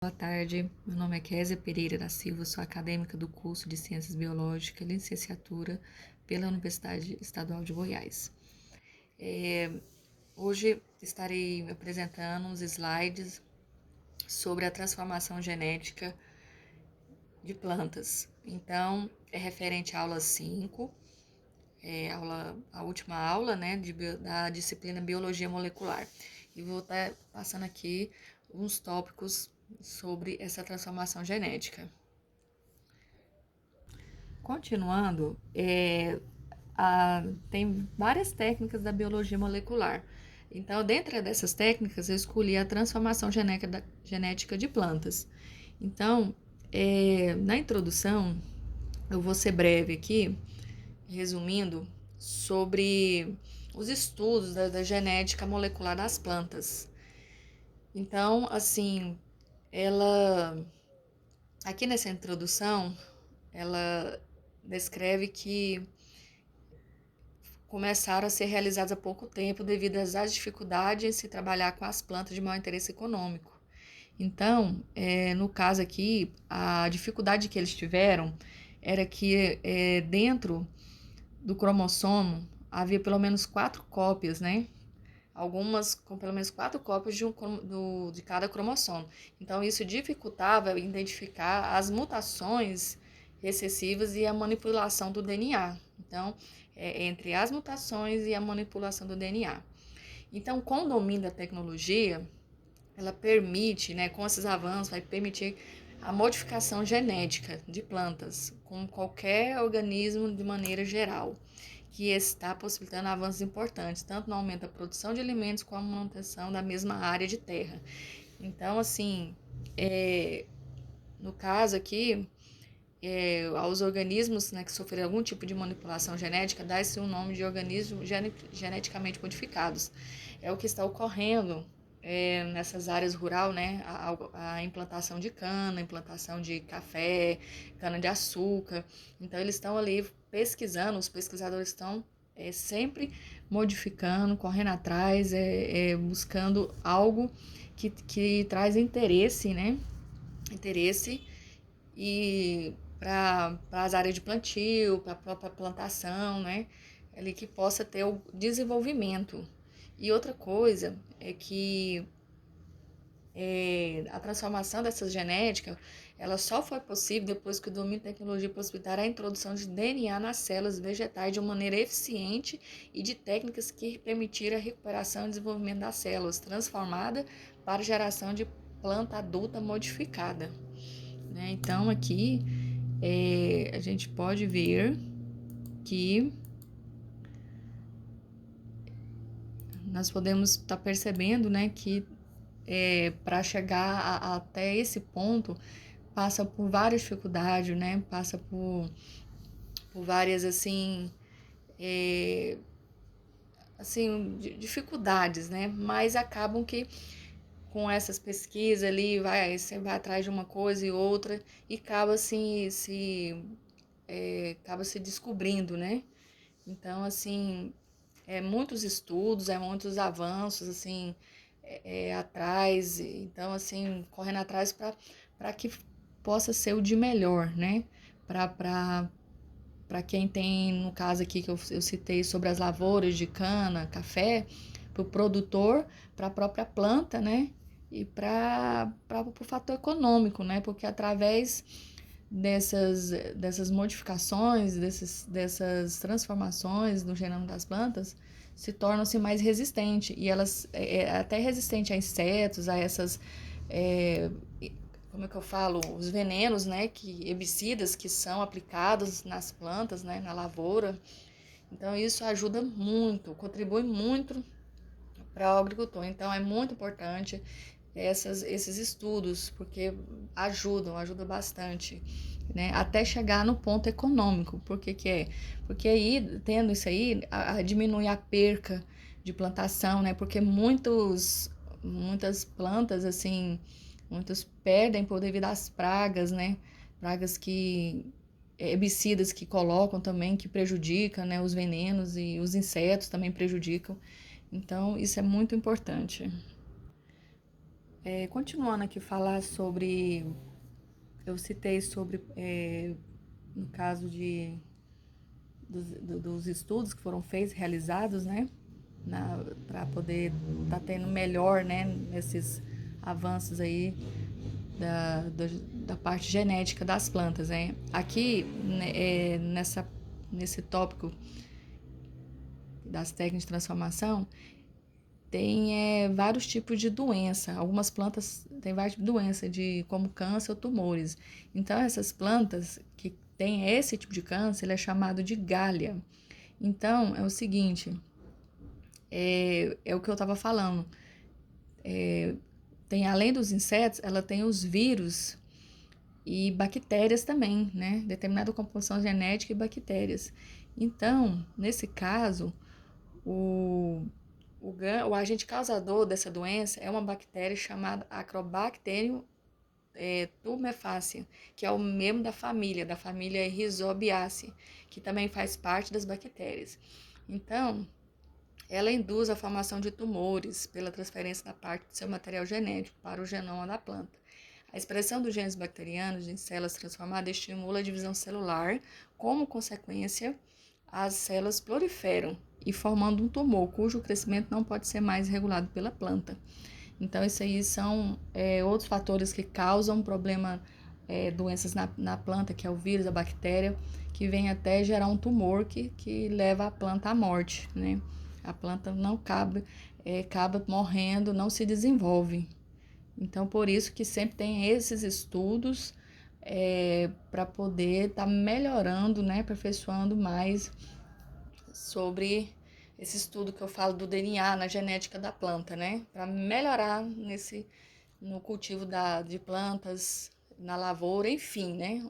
Boa tarde, meu nome é Kézia Pereira da Silva, sou acadêmica do curso de Ciências Biológicas, licenciatura pela Universidade Estadual de Goiás. Hoje estarei apresentando uns slides sobre a transformação genética de plantas. Então, é referente à aula 5, a última aula, né, da disciplina Biologia Molecular. E vou estar passando aqui uns tópicos sobre essa transformação genética. Continuando, tem várias técnicas da biologia molecular. Então, dentro dessas técnicas, eu escolhi a transformação genética de plantas. Então, na introdução, eu vou ser breve aqui, resumindo, sobre os estudos da genética molecular das plantas. Então, assim, aqui nessa introdução, ela descreve que começaram a ser realizados há pouco tempo devido às dificuldades em se trabalhar com as plantas de maior interesse econômico. Então, no caso aqui, a dificuldade que eles tiveram era que dentro do cromossomo havia pelo menos 4 cópias, né? Algumas com pelo menos 4 cópias de cada cromossomo. Então, isso dificultava identificar as mutações recessivas e a manipulação do DNA. Então, entre as mutações e a manipulação do DNA. Então, com o domínio da tecnologia, ela permite, né, com esses avanços, vai permitir a modificação genética de plantas com qualquer organismo de maneira geral, que está possibilitando avanços importantes, tanto no aumento da produção de alimentos como na manutenção da mesma área de terra. Então, assim, no caso aqui, aos organismos, né, que sofreram algum tipo de manipulação genética, dá-se o nome de organismos geneticamente modificados. É o que está ocorrendo nessas áreas rurais, né, a implantação de cana, a implantação de café, cana-de-açúcar. Então, eles estão ali pesquisando, os pesquisadores estão sempre modificando, correndo atrás, buscando algo que traz interesse, né? Interesse e para as áreas de plantio, para a própria plantação, né? Ali que possa ter o desenvolvimento. E outra coisa é que a transformação dessa genética, ela só foi possível depois que o domínio da tecnologia possibilitar a introdução de DNA nas células vegetais de uma maneira eficiente e de técnicas que permitiram a recuperação e desenvolvimento das células transformada para geração de planta adulta modificada. Né? Então, aqui a gente pode ver que nós podemos estar percebendo, né, que para chegar até esse ponto passa por várias dificuldades, né? Passa por várias assim dificuldades, né? Mas acabam que com essas pesquisas ali você vai atrás de uma coisa e outra e acaba acaba se descobrindo, né? Então, assim, muitos estudos, muitos avanços, assim, atrás, então, assim, correndo atrás para que possa ser o de melhor, né? Para quem tem, no caso aqui que eu citei sobre as lavouras de cana, café, para o produtor, para a própria planta, né? E para o fator econômico, né? Porque através dessas modificações, dessas transformações no genoma das plantas, se tornam-se mais resistentes. E elas até resistentes a insetos, a essas, como é que eu falo, os venenos, né, herbicidas que são aplicados nas plantas, né, na lavoura. Então, isso ajuda muito, contribui muito para o agricultor. Então, é muito importante esses estudos, porque ajudam bastante, né? Até chegar no ponto econômico. Por que que é? Porque aí, tendo isso aí, diminui a perca de plantação, né? Porque muitas plantas, assim, muitas perdem por devido às pragas, né? Pragas herbicidas que colocam também, que prejudicam, né? Os venenos e os insetos também prejudicam. Então, isso é muito importante. Continuando aqui falar sobre, eu citei sobre, no caso dos estudos que foram feitos, realizados, né, para poder estar tendo melhor, né, nesses avanços aí da parte genética das plantas, né. Aqui, né, nesse tópico das técnicas de transformação, tem vários tipos de doença. Algumas plantas têm vários tipos de doença, como câncer ou tumores. Então, essas plantas que têm esse tipo de câncer, ele é chamado de galha. Então, é o seguinte, é o que eu estava falando. Tem, além dos insetos, ela tem os vírus e bactérias também, né? Determinada composição genética e bactérias. Então, nesse caso, o, o agente causador dessa doença é uma bactéria chamada Acrobacterium tumefaciens, que é o membro da família Rhizobiaceae, que também faz parte das bactérias. Então, ela induz a formação de tumores pela transferência da parte do seu material genético para o genoma da planta. A expressão dos genes bacterianos em células transformadas estimula a divisão celular, como consequência, as células proliferam e formando um tumor, cujo crescimento não pode ser mais regulado pela planta. Então, isso aí são outros fatores que causam problema, doenças na planta, que é o vírus, a bactéria, que vem até gerar um tumor que leva a planta à morte, né? A planta não acaba morrendo, não se desenvolve. Então, por isso que sempre tem esses estudos para poder estar melhorando, né, aperfeiçoando mais sobre esse estudo que eu falo do DNA na genética da planta, né, para melhorar no cultivo de plantas, na lavoura, enfim, né,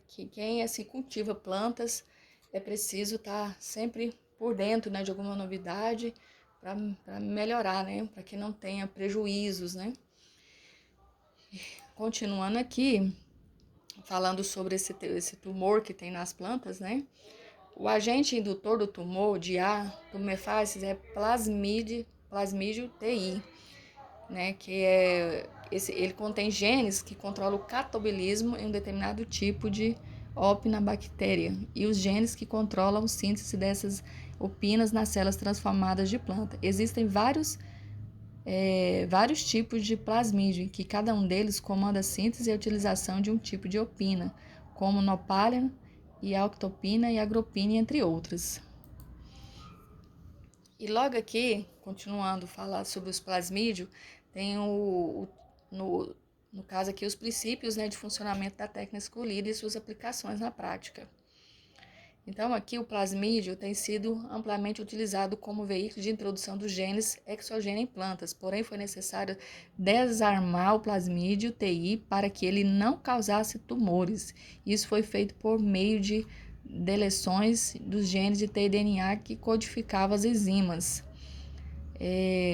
que quem assim cultiva plantas é preciso estar sempre por dentro, né, de alguma novidade para melhorar, né, para que não tenha prejuízos, né. Continuando aqui, falando sobre esse tumor que tem nas plantas, né? O agente indutor do tumor de A. tumefaciens é Plasmídio TI, né? Ele contém genes que controlam o catobilismo em um determinado tipo de opina bactéria e os genes que controlam a síntese dessas opinas nas células transformadas de planta. Existem vários tipos de plasmídio, que cada um deles comanda a síntese e a utilização de um tipo de opina, como nopalina e auctopina e agropina, entre outras. E logo aqui, continuando a falar sobre os plasmídios, tem no caso aqui os princípios, né, de funcionamento da técnica escolhida e suas aplicações na prática. Então, aqui o plasmídio tem sido amplamente utilizado como veículo de introdução dos genes exogênios em plantas, porém foi necessário desarmar o plasmídio TI para que ele não causasse tumores. Isso foi feito por meio de deleções dos genes de tDNA que codificavam as enzimas,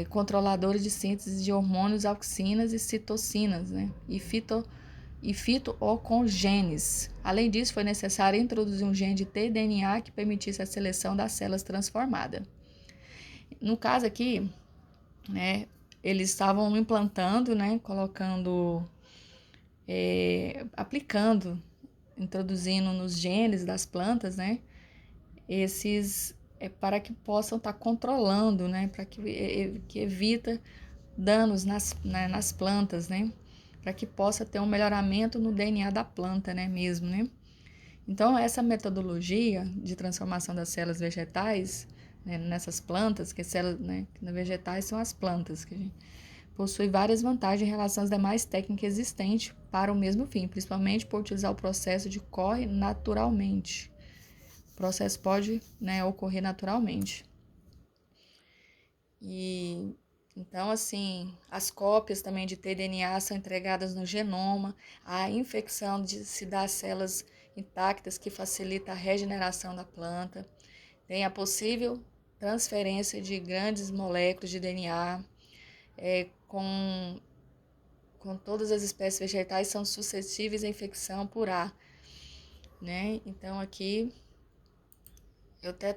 controladores de síntese de hormônios, auxinas e citocinas, né? E fito-oncogenes. Além disso, foi necessário introduzir um gene de tDNA que permitisse a seleção das células transformadas. No caso aqui, né, eles estavam implantando, né, aplicando, introduzindo nos genes das plantas, né, esses para que possam estar controlando, né, para que evita danos nas plantas, né, para que possa ter um melhoramento no DNA da planta, né, mesmo, né. Então, essa metodologia de transformação das células vegetais, né, nessas plantas, que células, né, vegetais são as plantas, que a gente possui várias vantagens em relação às demais técnicas existentes para o mesmo fim, principalmente por utilizar o processo de corre naturalmente. O processo pode, né, ocorrer naturalmente. E então, assim, as cópias também de tDNA são entregadas no genoma, a infecção se dá às células intactas, que facilita a regeneração da planta, tem a possível transferência de grandes moléculas de DNA, com todas as espécies vegetais são suscetíveis à infecção por ar, né? Então, aqui, eu até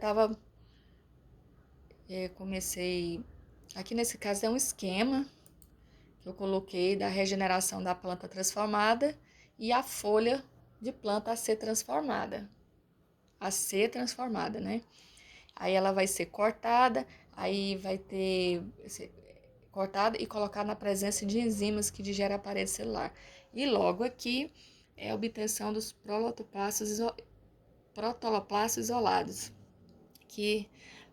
comecei, aqui nesse caso é um esquema que eu coloquei da regeneração da planta transformada e a folha de planta a ser transformada, né? Aí ela vai ser cortada, aí vai ter cortada e colocada na presença de enzimas que digerem a parede celular. E logo aqui é a obtenção dos protoplastos isolados, que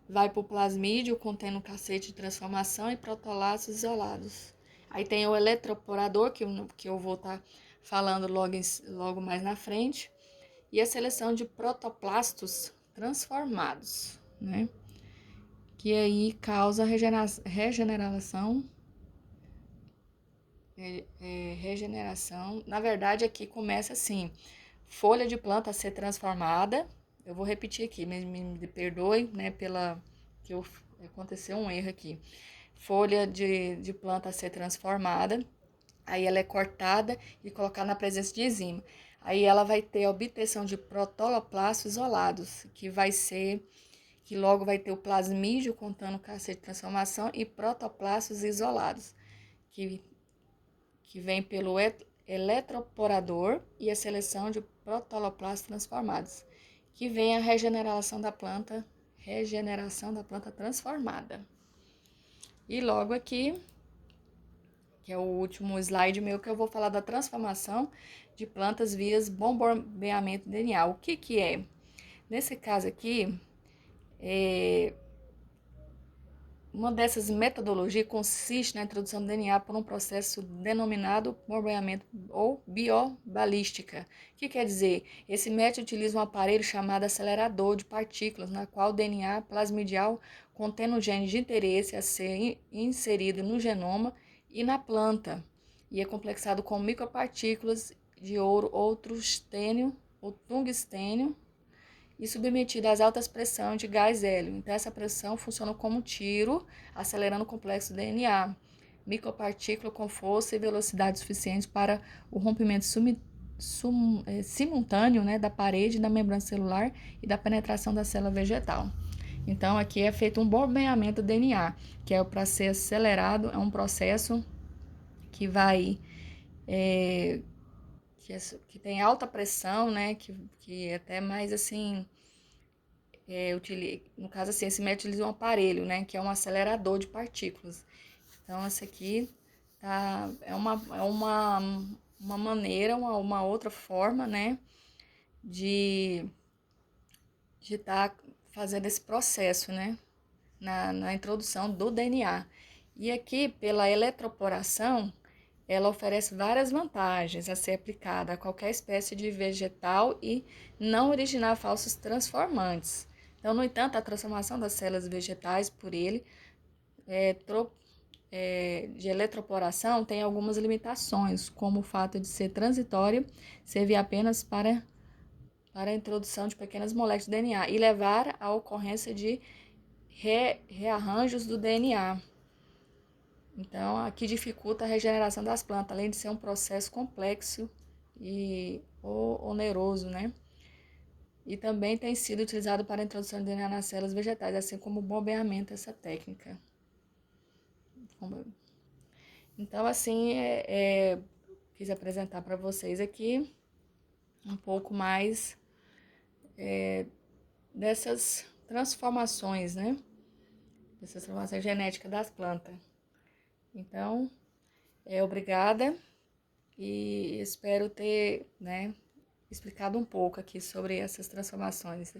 vai para o plasmídio contendo cacete de transformação e protolastos isolados. Aí tem o eletroporador, que eu vou estar falando logo mais na frente, e a seleção de protoplastos transformados, né? Que aí causa regeneração. Na verdade, aqui começa assim: folha de planta a ser transformada. Eu vou repetir aqui, me perdoe, né, aconteceu um erro aqui. Folha de planta a ser transformada, aí ela é cortada e colocada na presença de enzima. Aí ela vai ter a obtenção de protoplastos isolados, que logo vai ter o plasmídio contando cacete de transformação e protoplastos isolados, que vem pelo eletroporador e a seleção de protoplastos transformados, que vem a regeneração da planta transformada. E logo aqui, que é o último slide meu, que eu vou falar da transformação de plantas via bombeamento DNA. O que é? Nesse caso aqui, uma dessas metodologias consiste na introdução do DNA por um processo denominado bombeamento ou biobalística. O que quer dizer? Esse método utiliza um aparelho chamado acelerador de partículas, na qual o DNA plasmidial contém o gene de interesse a ser inserido no genoma e na planta, e é complexado com micropartículas de ouro ou trustênio ou tungstênio, e submetida às altas pressões de gás hélio. Então, essa pressão funciona como um tiro, acelerando o complexo DNA. Micropartícula com força e velocidade suficiente para o rompimento simultâneo, né, da parede da membrana celular e da penetração da célula vegetal. Então, aqui é feito um bombeamento do DNA, que é para ser acelerado, é um processo que vai... que tem alta pressão, né, que é até mais assim... no caso assim, esse método utiliza um aparelho, né, que é um acelerador de partículas. Então, essa aqui é uma maneira, uma outra forma, né, de estar fazendo esse processo, né, na introdução do DNA. E aqui, pela eletroporação, ela oferece várias vantagens a ser aplicada a qualquer espécie de vegetal e não originar falsos transformantes. Então, no entanto, a transformação das células vegetais por ele de eletroporação tem algumas limitações, como o fato de ser transitória, servir apenas para a introdução de pequenas moléculas de DNA e levar à ocorrência de rearranjos do DNA. Então, aqui dificulta a regeneração das plantas, além de ser um processo complexo e oneroso, né? E também tem sido utilizado para a introdução de DNA nas células vegetais, assim como o bombeamento, essa técnica. Então, assim, quis apresentar para vocês aqui um pouco mais dessas transformações, né? Dessas transformações genéticas das plantas. Então, obrigada e espero ter, né, explicado um pouco aqui sobre essas transformações.